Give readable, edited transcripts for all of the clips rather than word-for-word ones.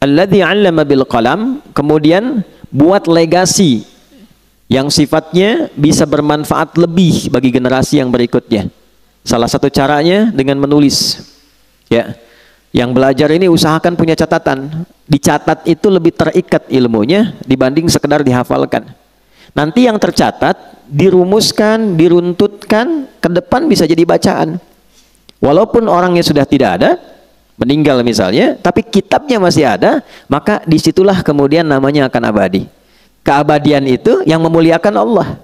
Alladzi 'allama bil qalam, kemudian buat legasi yang sifatnya bisa bermanfaat lebih bagi generasi yang berikutnya. Salah satu caranya dengan menulis. Ya. Yang belajar ini usahakan punya catatan. Dicatat itu lebih terikat ilmunya dibanding sekedar dihafalkan. Nanti yang tercatat, dirumuskan, diruntutkan, ke depan bisa jadi bacaan. Walaupun orangnya sudah tidak ada, meninggal misalnya, tapi kitabnya masih ada, maka disitulah kemudian namanya akan abadi. Keabadian itu yang memuliakan Allah.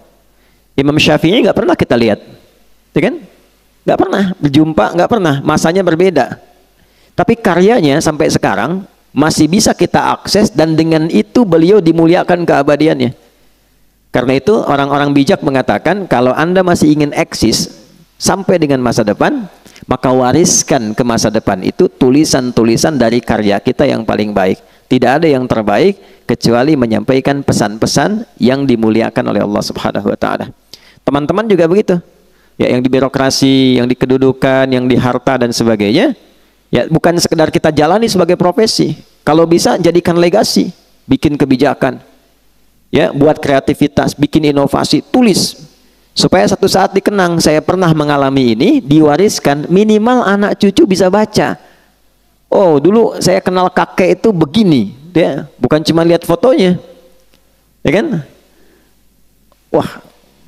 Imam Syafi'i nggak pernah kita lihat, ya kan? Nggak pernah berjumpa, nggak pernah, masanya berbeda. Tapi karyanya sampai sekarang masih bisa kita akses, dan dengan itu beliau dimuliakan keabadiannya. Karena itu orang-orang bijak mengatakan kalau Anda masih ingin eksis sampai dengan masa depan, maka wariskan ke masa depan itu tulisan-tulisan dari karya kita yang paling baik. Tidak ada yang terbaik kecuali menyampaikan pesan-pesan yang dimuliakan oleh Allah Subhanahu wa taala. Teman-teman juga begitu. Ya, yang di birokrasi, yang di kedudukan, yang di harta dan sebagainya, ya bukan sekedar kita jalani sebagai profesi. Kalau bisa jadikan legasi, bikin kebijakan. Ya, buat kreativitas, bikin inovasi, tulis. Supaya satu saat dikenang, saya pernah mengalami ini, diwariskan, minimal anak cucu bisa baca. Oh, dulu saya kenal kakek itu begini, ya, bukan cuma lihat fotonya, ya kan? Wah,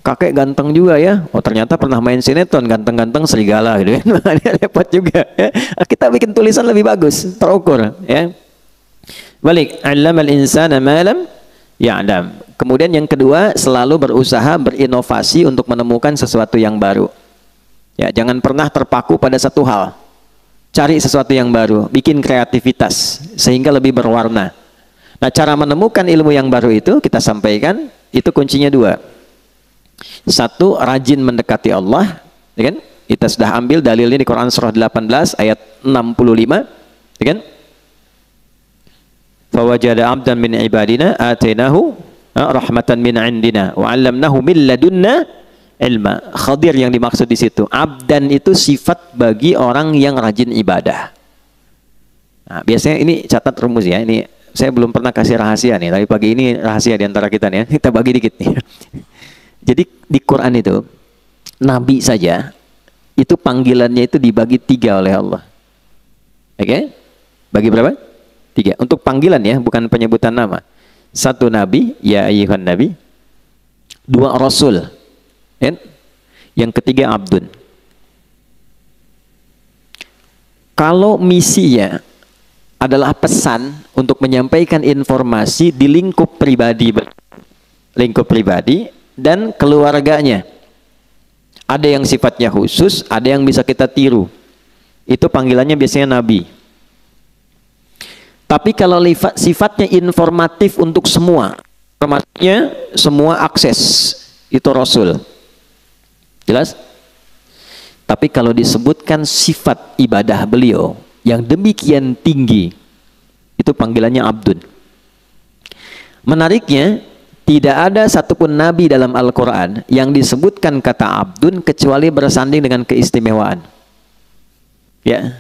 kakek ganteng juga ya. Oh, ternyata pernah main sinetron, ganteng-ganteng serigala, gitu kan? Repot juga. Ya. Kita bikin tulisan lebih bagus, terukur, ya. Balik, 'allamal insana ma lam ya'lam. Kemudian yang kedua, selalu berusaha berinovasi untuk menemukan sesuatu yang baru. Ya, jangan pernah terpaku pada satu hal. Cari sesuatu yang baru, bikin kreativitas sehingga lebih berwarna. Nah, cara menemukan ilmu yang baru itu kita sampaikan, itu kuncinya dua. Satu, rajin mendekati Allah, ya kan? Kita sudah ambil dalilnya di Quran surah 18 ayat 65, ya kan? Fawajada 'abdan min ibadina atainahu rahmatan min 'indina wa 'allamnahu min ladunna ilma. Khadir yang dimaksud di situ. Abdan itu sifat bagi orang yang rajin ibadah. Nah, biasanya ini catat rumus ya. Ini saya belum pernah kasih rahasia nih, tapi pagi ini rahasia di antara kita nih ya. Kita bagi dikit nih. Jadi di Quran itu nabi saja itu panggilannya itu dibagi 3 oleh Allah. Oke? Bagi berapa? 3. Untuk panggilan ya, bukan penyebutan nama. 1 nabi, ya ayyuhan nabi. 2 rasul. Yang ketiga abdun. Kalau misinya adalah pesan untuk menyampaikan informasi di lingkup pribadi dan keluarganya, ada yang sifatnya khusus, ada yang bisa kita tiru, itu panggilannya biasanya nabi. Tapi kalau sifatnya informatif untuk semua, informasinya semua akses, itu rasul. Jelas? Tapi kalau disebutkan sifat ibadah beliau yang demikian tinggi, itu panggilannya abdun. Menariknya, tidak ada satupun nabi dalam Al-Quran yang disebutkan kata abdun kecuali bersanding dengan keistimewaan. Ya,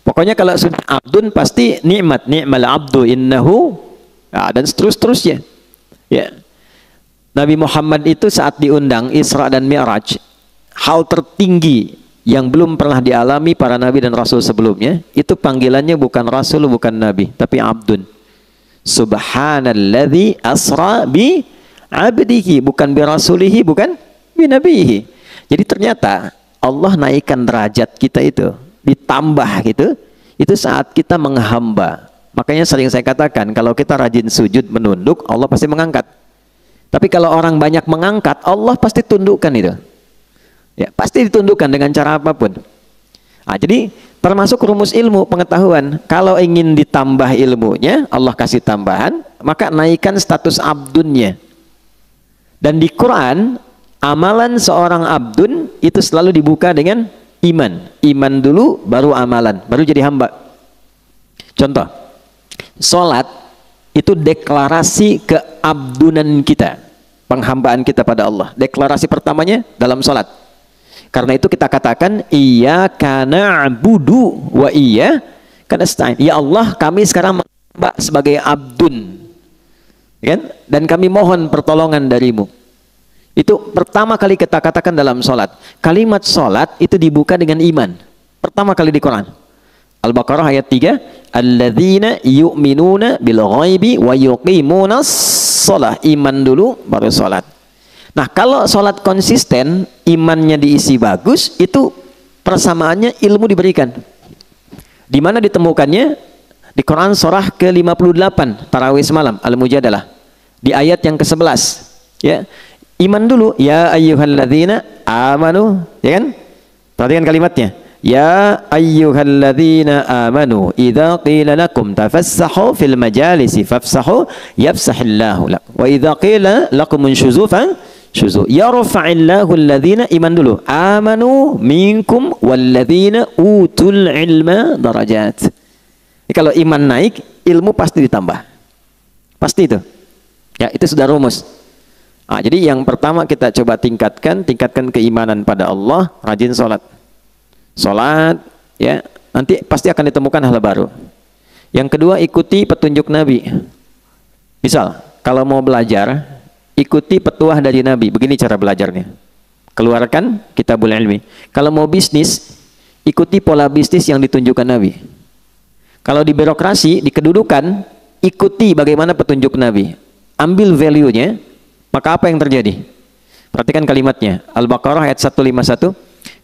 pokoknya kalau sudah abdun pasti nikmat, ni'mal abdu innahu, ya, dan seterusnya. Ya. Nabi Muhammad itu saat diundang Isra dan Mi'raj, hal tertinggi yang belum pernah dialami para nabi dan rasul sebelumnya, itu panggilannya bukan rasul, bukan nabi, tapi abdun. Subhanalladzi asra bi abdihi, bukan bi rasulihi, bukan bi nabihi. Jadi ternyata Allah naikkan derajat kita itu, ditambah gitu, itu saat kita menghamba. Makanya sering saya katakan, kalau kita rajin sujud menunduk, Allah pasti mengangkat. Tapi kalau orang banyak mengangkat, Allah pasti tundukkan itu. Ya, pasti ditundukkan dengan cara apapun. Nah, jadi termasuk rumus ilmu pengetahuan. Kalau ingin ditambah ilmunya, Allah kasih tambahan, maka naikkan status abdunnya. Dan di Quran, amalan seorang abdun itu selalu dibuka dengan iman. Iman dulu, baru amalan, baru jadi hamba. Contoh, sholat itu deklarasi keabdunan kita, penghambaan kita pada Allah. Deklarasi pertamanya dalam sholat. Karena itu kita katakan iyyaka na'budu wa iyyaka nasta'in. Ya Allah, kami sekarang Mbak sebagai abdun, kan? Dan kami mohon pertolongan darimu. Itu pertama kali kita katakan dalam sholat. Kalimat sholat itu dibuka dengan iman. Pertama kali di Quran. Al-Baqarah ayat 3. Alladzina yu'minuna bil ghaibi wa yuqimunas sholah. Iman dulu baru sholat. Nah, kalau sholat konsisten, imannya diisi bagus, itu persamaannya ilmu diberikan. Di mana ditemukannya? Di Quran surah ke-58, Tarawih semalam, Al-Mujadalah. Di ayat yang ke-11. Ya. Iman dulu, ya ayyuhalladzina amanu, ya kan? Perhatikan kalimatnya. Ya ayyuhalladzina amanu, idza qila lakum tafassahu fil majalisi fafsahu yafsahillahu lakum. Wa idza qila lakum unshuzu syuzu. Yarfa'illahu alladzina, iman dulu, amanu minkum walladzina utul ilma darajat. Kalau iman naik, ilmu pasti ditambah. Pasti itu. Ya, itu sudah rumus. Nah, jadi yang pertama kita coba tingkatkan keimanan pada Allah, rajin sholat. Sholat, ya, nanti pasti akan ditemukan hal baru. Yang kedua, ikuti petunjuk Nabi. Misal, kalau mau belajar, ikuti petuah dari Nabi. Begini cara belajarnya. Keluarkan kitabul ilmi. Kalau mau bisnis, ikuti pola bisnis yang ditunjukkan Nabi. Kalau di birokrasi, di kedudukan, ikuti bagaimana petunjuk Nabi. Ambil value-nya. Maka apa yang terjadi? Perhatikan kalimatnya. Al-Baqarah ayat 151.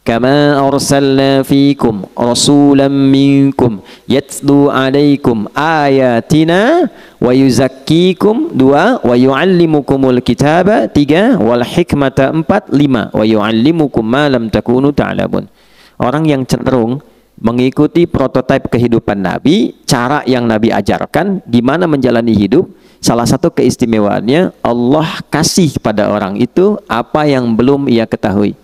Kama arsalna fikum rasulan minkum yatlu alaikum ayatina wa yuzakkikum 2 wa yuallimukumul kitaba 3 wal hikmata 4 5 wa yuallimukum ma lam takunu ta'lamun. Orang yang cenderung mengikuti prototipe kehidupan Nabi, cara yang Nabi ajarkan, gimana menjalani hidup, salah satu keistimewaannya Allah kasih pada orang itu apa yang belum ia ketahui.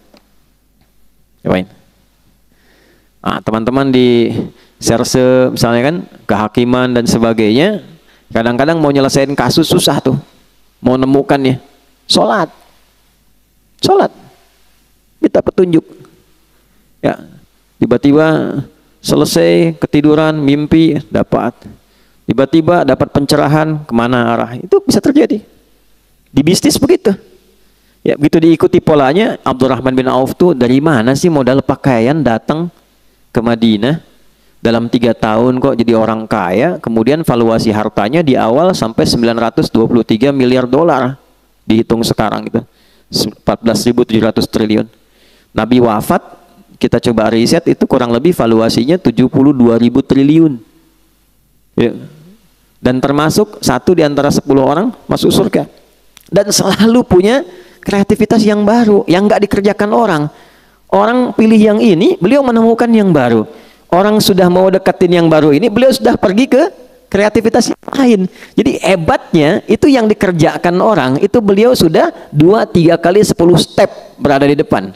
Nah, teman-teman di serse misalnya kan, kehakiman dan sebagainya, kadang-kadang mau nyelesain kasus susah tuh, mau nemukannya. Sholat, minta petunjuk. Ya, tiba-tiba selesai ketiduran, mimpi dapat. Tiba-tiba dapat pencerahan, kemana arah. Itu bisa terjadi. Di bisnis begitu. Ya, begitu diikuti polanya, Abdurrahman bin Auf tuh dari mana sih modal pakaian datang ke Madinah dalam 3 tahun kok jadi orang kaya, kemudian valuasi hartanya di awal sampai 923 miliar dolar, dihitung sekarang itu 14.700 triliun. Nabi wafat, kita coba riset, itu kurang lebih valuasinya 72.000 triliun. Ya. Dan termasuk satu di antara 10 orang masuk surga. Dan selalu punya kreativitas yang baru, yang nggak dikerjakan orang. Orang pilih yang ini, beliau menemukan yang baru. Orang sudah mau deketin yang baru ini, beliau sudah pergi ke kreativitas yang lain. Jadi hebatnya, itu yang dikerjakan orang, itu beliau sudah 2-3 kali 10 step berada di depan.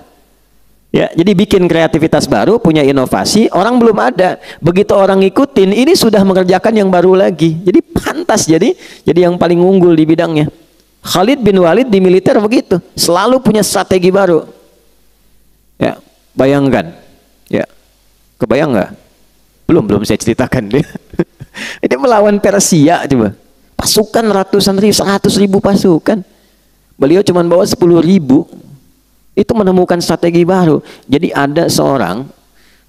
Ya, jadi bikin kreativitas baru, punya inovasi, orang belum ada. Begitu orang ngikutin, ini sudah mengerjakan yang baru lagi. Jadi pantas jadi yang paling unggul di bidangnya. Khalid bin Walid di militer begitu, selalu punya strategi baru. Ya, bayangkan. Ya, kebayang nggak? Belum saya ceritakan dia. Ini melawan Persia coba. Pasukan ratusan ribu, 100.000 pasukan. Beliau cuma bawa 10.000. Itu menemukan strategi baru. Jadi ada seorang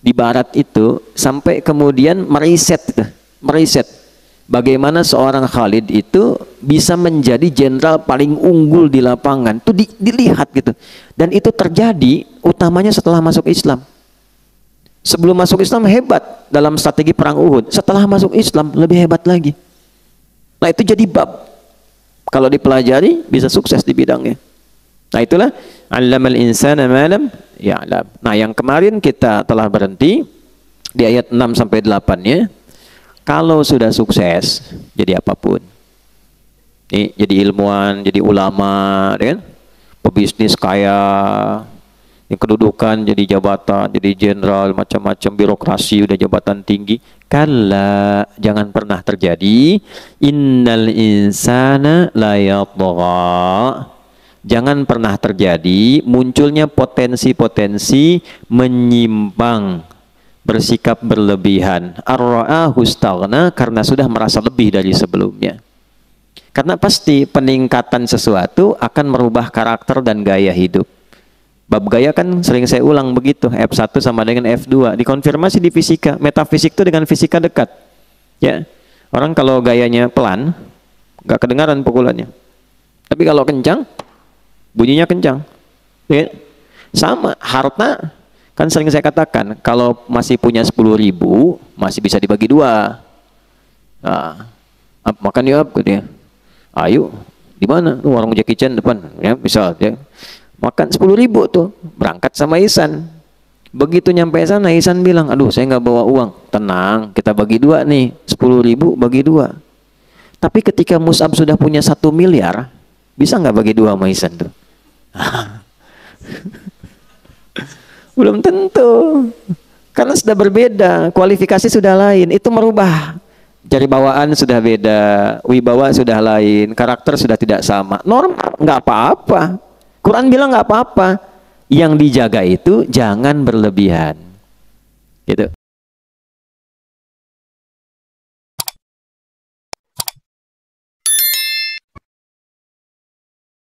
di barat itu sampai kemudian meriset bagaimana seorang Khalid itu bisa menjadi jenderal paling unggul di lapangan. Itu dilihat gitu. Dan itu terjadi utamanya setelah masuk Islam. Sebelum masuk Islam hebat dalam strategi perang Uhud. Setelah masuk Islam lebih hebat lagi. Nah, itu jadi bab. Kalau dipelajari bisa sukses di bidangnya. Nah, itulah 'allamal insana ma lam ya'lam. Nah, yang kemarin kita telah berhenti di ayat 6 sampai 8-nya. Kalau sudah sukses jadi apapun. Nih, jadi ilmuwan, jadi ulama, kan? Pebisnis kaya, yang kedudukan jadi jabatan, jadi jenderal, macam-macam birokrasi, udah jabatan tinggi. Kalla, jangan pernah terjadi. Innal insana la yatgha. Jangan pernah terjadi munculnya potensi-potensi menyimpang, bersikap berlebihan. Ar-ra'ahu istaghna, karena sudah merasa lebih dari sebelumnya. Karena pasti peningkatan sesuatu akan merubah karakter dan gaya hidup. Bab gaya kan sering saya ulang begitu, F1 sama dengan F2. Dikonfirmasi di fisika, metafisik itu dengan fisika dekat. Ya, orang kalau gayanya pelan, nggak kedengaran pukulannya. Tapi kalau kencang, bunyinya kencang. Ya. Sama, harta kan sering saya katakan, kalau masih punya 10.000, masih bisa dibagi dua. Nah, makan yuk, gitu ya. Ayo, di mana? Warung Jackie Chan depan, ya bisa. Ya. Makan 10.000 tuh, berangkat sama Ihsan. Begitu nyampe sana, Ihsan bilang, aduh saya nggak bawa uang. Tenang, kita bagi dua nih, 10.000 bagi dua. Tapi ketika Mus'ab sudah punya 1 miliar, bisa nggak bagi dua sama Ihsan tuh? Belum tentu, karena sudah berbeda, kualifikasi sudah lain, itu merubah. Jari bawaan sudah beda, wibawa sudah lain, karakter sudah tidak sama. Normal, nggak apa-apa. Quran bilang nggak apa-apa. Yang dijaga itu jangan berlebihan. Gitu.